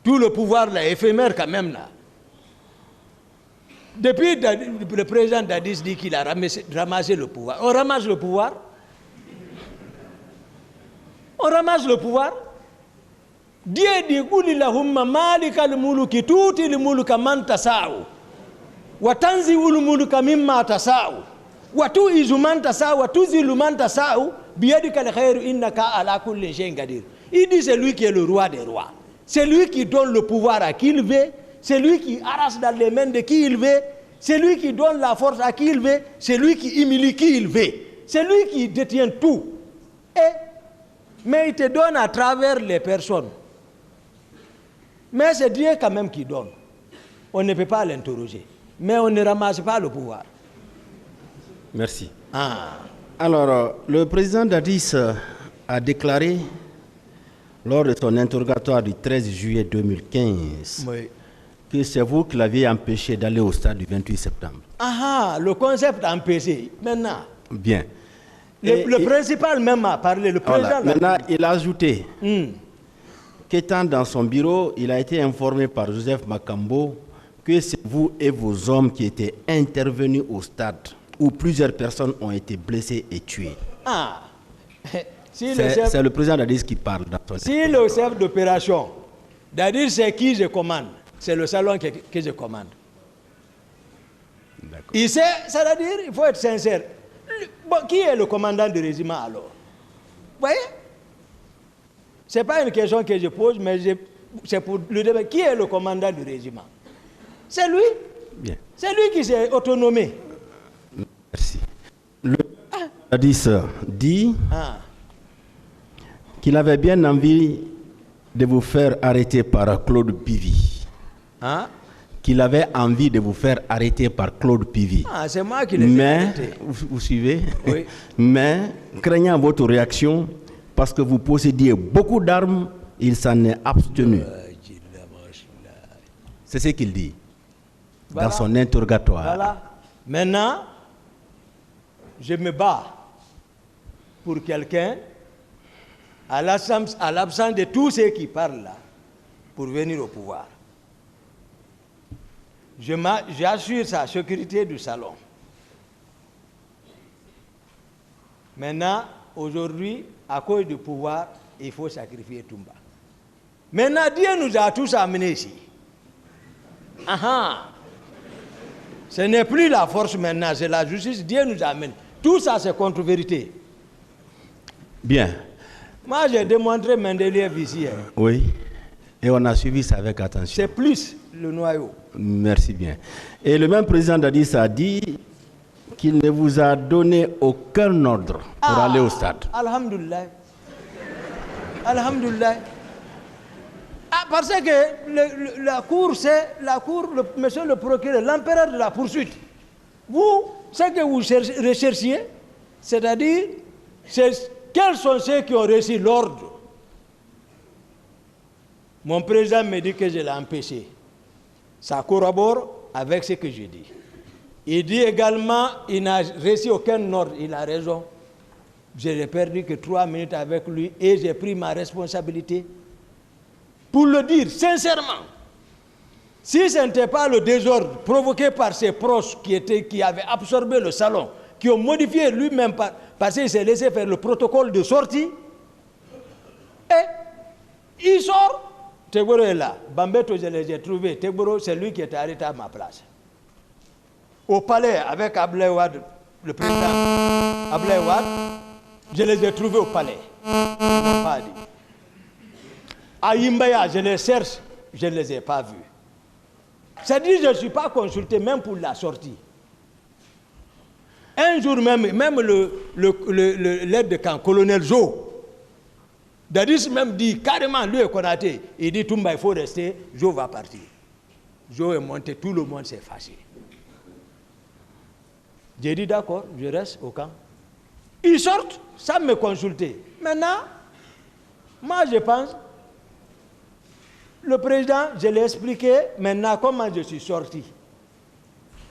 Tout le pouvoir là, éphémère quand même là. Depuis le président Dadis dit qu'il a ramassé le pouvoir. On ramasse le pouvoir. On ramasse le pouvoir. Dieu dit Qulillahumma malikal muluki tutil muluka man tasa'u wa tanzi'ul muluka mimma tasa'u wa tu'izu man tasa'u wa tuzilu man tasa'u biyadikal khairu innaka ala kulli shay'in qadir. Il dit c'est lui qui est le roi des rois. C'est lui qui donne le pouvoir à qui il veut. C'est lui qui arrache dans les mains de qui il veut. C'est lui qui donne la force à qui il veut. C'est lui qui humilie qui il veut. C'est lui qui détient tout. Mais il te donne à travers les personnes. Mais c'est Dieu quand même qui donne. On ne peut pas l'interroger. Mais on ne ramasse pas le pouvoir. Merci. Alors, le président Dadis a déclaré lors de son interrogatoire du 13 juillet 2015 que c'est vous qui l'aviez empêché d'aller au stade du 28 septembre. Le concept empêché. Maintenant. Bien. Le principal même a parlé. Le président voilà. Maintenant, il a ajouté qu'étant dans son bureau, il a été informé par Joseph Makambo que c'est vous et vos hommes qui étaient intervenus au stade où plusieurs personnes ont été blessées et tuées. C'est le président Dadis qui parle. Si le chef d'opération, Dadis c'est qui je commande, c'est le salon que je commande. Il sait, c'est-à-dire, il faut être sincère. Qui est le commandant du régiment alors? Vous voyez? Ce n'est pas une question que je pose, mais c'est pour le débat. Qui est le commandant du régiment? C'est lui. Bien. C'est lui qui s'est autonomé. Merci. Le Dadis dit qu'il avait bien envie de vous faire arrêter par Claude Pivy. Qu'il avait envie de vous faire arrêter par Claude Pivy. C'est moi qui l'ai fait arrêter. Vous suivez? Oui. Mais, craignant votre réaction, parce que vous possédiez beaucoup d'armes, il s'en est abstenu. C'est ce qu'il dit dans son interrogatoire. Voilà. Maintenant, je me bats pour quelqu'un, à l'absence de tous ceux qui parlent là, pour venir au pouvoir. J'assure sa sécurité du salon. Maintenant, aujourd'hui, à cause du pouvoir, il faut sacrifier Toumba. Maintenant, Dieu nous a tous amenés ici. Ce n'est plus la force maintenant, c'est la justice. Dieu nous amène. Tout ça, c'est contre-vérité. Bien. Moi, j'ai démontré Mendeleev ici. Oui. Et on a suivi ça avec attention. C'est plus le noyau. Merci bien. Et le même président Dadis a dit qu'il ne vous a donné aucun ordre pour aller au stade. Alhamdulillah. Alhamdulillah. Parce que la cour, c'est monsieur le procureur, l'empereur de la poursuite. Vous, ce que vous recherchiez, c'est-à-dire, quels sont ceux qui ont reçu l'ordre? Mon président me dit que je l'ai empêché. Ça corrobore avec ce que je dis. Il dit également qu'il n'a reçu aucun ordre. Il a raison. Je n'ai perdu que 3 minutes avec lui et j'ai pris ma responsabilité. Pour le dire sincèrement, si ce n'était pas le désordre provoqué par ses proches qui avaient absorbé le salon, qui ont modifié lui-même parce qu'il s'est laissé faire le protocole de sortie, et il sort. Tegboro est là. Bambeto, je les ai trouvés. Tegboro, c'est lui qui est arrêté à ma place. Au palais, avec Ablaye Wade, le président Ablaye Wade, je les ai trouvés au palais. Pas dit. À Imbaya, je les cherche, je ne les ai pas vus. C'est-à-dire que je ne suis pas consulté même pour la sortie. Un jour même l'aide de camp, colonel Jo, Dadis même dit carrément, lui et Konaté, il dit Toumba, il faut rester, Jo va partir. Jo est monté, tout le monde s'est fâché. J'ai dit d'accord, je reste au camp. Ils sortent sans me consulter. Maintenant, moi je pense, le président, je l'ai expliqué maintenant comment je suis sorti.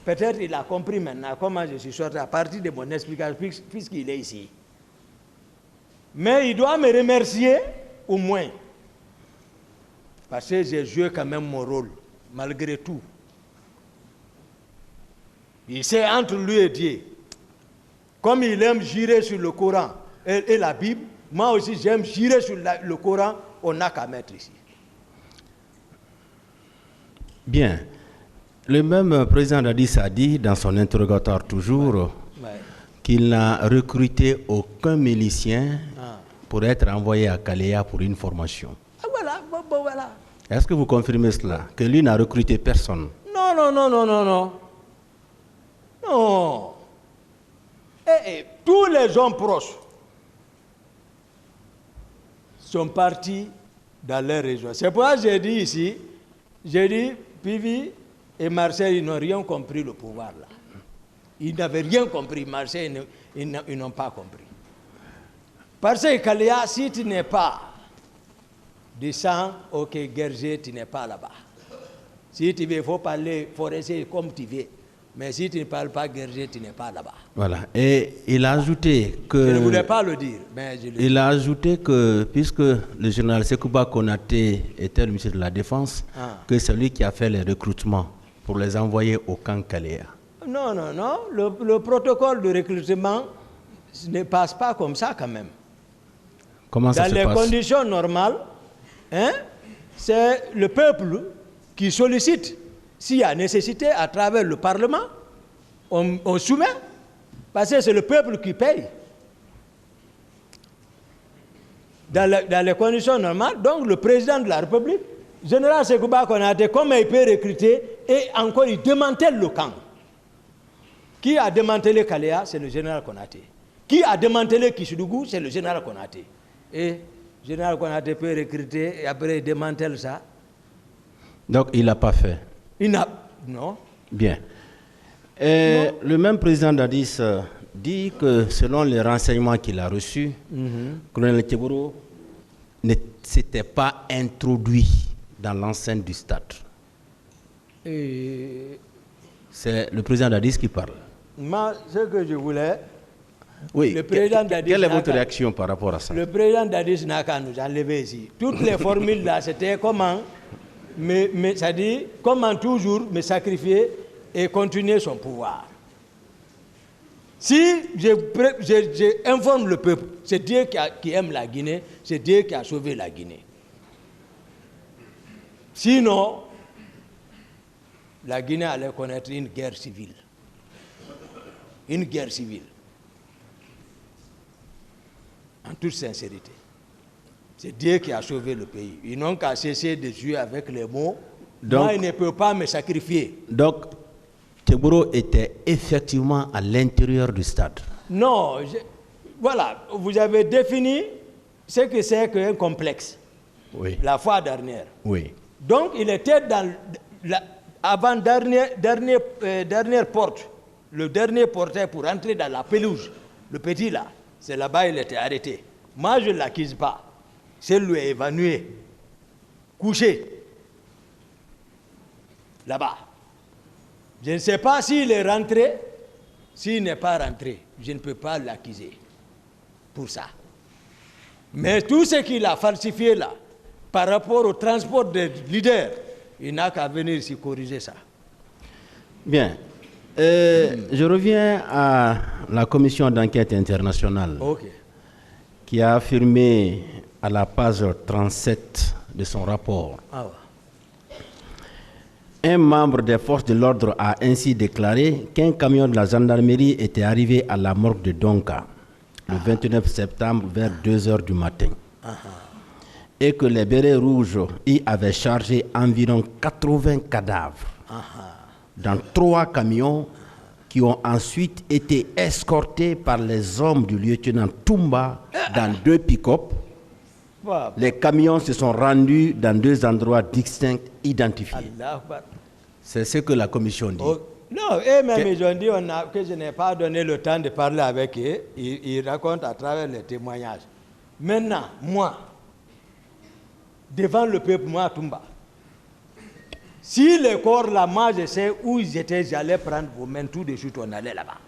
Peut-être il a compris maintenant comment je suis sorti à partir de mon explication, puisqu'il est ici. Mais il doit me remercier au moins. Parce que j'ai joué quand même mon rôle, malgré tout. Il sait entre lui et Dieu. Comme il aime jurer sur le Coran et la Bible, moi aussi j'aime jurer sur le Coran, on n'a qu'à mettre ici. Bien. Le même président Dadis a dit dans son interrogatoire toujours qu'il n'a recruté aucun milicien pour être envoyé à Kalea pour une formation. Ah, voilà, voilà. Est-ce que vous confirmez cela? Que lui n'a recruté personne? Non. Non. Tous les hommes proches sont partis dans leur région. C'est pourquoi j'ai dit ici, Pivi et Marseille, ils n'ont rien compris le pouvoir là. Ils n'avaient rien compris. Marseille, ils n'ont pas compris. Parce que Kalea, si tu n'es pas du sang, ok, Guerger, tu n'es pas là-bas. Si tu veux, il faut parler forestier comme tu veux. Mais si tu ne parles pas Guerger, tu n'es pas là-bas. Voilà. Et il a ajouté que... Je ne voulais pas le dire, mais je le dis. Il a ajouté que, puisque le général Sekouba Konaté était le ministre de la Défense, que c'est lui qui a fait les recrutements pour les envoyer au camp Kalea. Non. Le protocole de recrutement ne passe pas comme ça quand même. Comment ça se passe? Dans les conditions normales, c'est le peuple qui sollicite. S'il y a nécessité, à travers le Parlement, on soumet, parce que c'est le peuple qui paye. Dans les conditions normales, donc le président de la République, général Sekouba Konaté, comme il peut recruter, et encore il démantèle le camp. Qui a démantelé Kalea? C'est le général Konaté. Qui a démantelé Kishidougou? C'est le général Konaté. Et le général Konaté peut recruter et après il démantèle ça. Donc il n'a pas fait. Non. Bien. Le même président Dadis dit que selon les renseignements qu'il a reçus, Colonel Tchebourou ne s'était pas introduit dans l'enceinte du stade. C'est le président Dadis qui parle. Moi, ce que je voulais... Oui, le président Dadis quelle est votre réaction par rapport à ça? Le président Dadis n'a qu'à nous enlever ici. Toutes les formules là, c'était comment... Mais ça dit, comment toujours me sacrifier et continuer son pouvoir. Si j'informe le peuple, c'est Dieu qui aime la Guinée, c'est Dieu qui a sauvé la Guinée. Sinon, la Guinée allait connaître une guerre civile. Une guerre civile. En toute sincérité. C'est Dieu qui a sauvé le pays. Ils n'ont qu'à cesser de jouer avec les mots. Donc, moi, il ne peut pas me sacrifier. Donc, Tchebourou était effectivement à l'intérieur du stade. Non, voilà, vous avez défini ce que c'est qu'un complexe. Oui. La fois dernière. Oui. Donc, il était dans dernière porte. Le dernier portail pour entrer dans la pelouse. Le petit là, c'est là-bas il était arrêté. Moi, je ne l'accuse pas. C'est lui évanoui, couché, là-bas. Je ne sais pas s'il est rentré, s'il n'est pas rentré, je ne peux pas l'accuser pour ça. Mais tout ce qu'il a falsifié là, par rapport au transport des leaders, il n'a qu'à venir ici corriger ça. Bien. Je reviens à la commission d'enquête internationale qui a affirmé à la page 37 de son rapport. Un membre des forces de l'ordre a ainsi déclaré qu'un camion de la gendarmerie était arrivé à la morgue de Donka le 29 septembre vers 2 h du matin et que les bérets rouges y avaient chargé environ 80 cadavres dans 3 camions qui ont ensuite été escortés par les hommes du lieutenant Toumba dans 2 pick-up. Les camions se sont rendus dans 2 endroits distincts identifiés. C'est ce que la commission dit. Non, et même ils ont dit que je n'ai pas donné le temps de parler avec eux. Ils racontent à travers les témoignages. Maintenant, moi, devant le peuple, moi, Toumba, si les corps là, moi je sais où ils étaient, j'allais prendre vos mains tout de suite, on allait là-bas.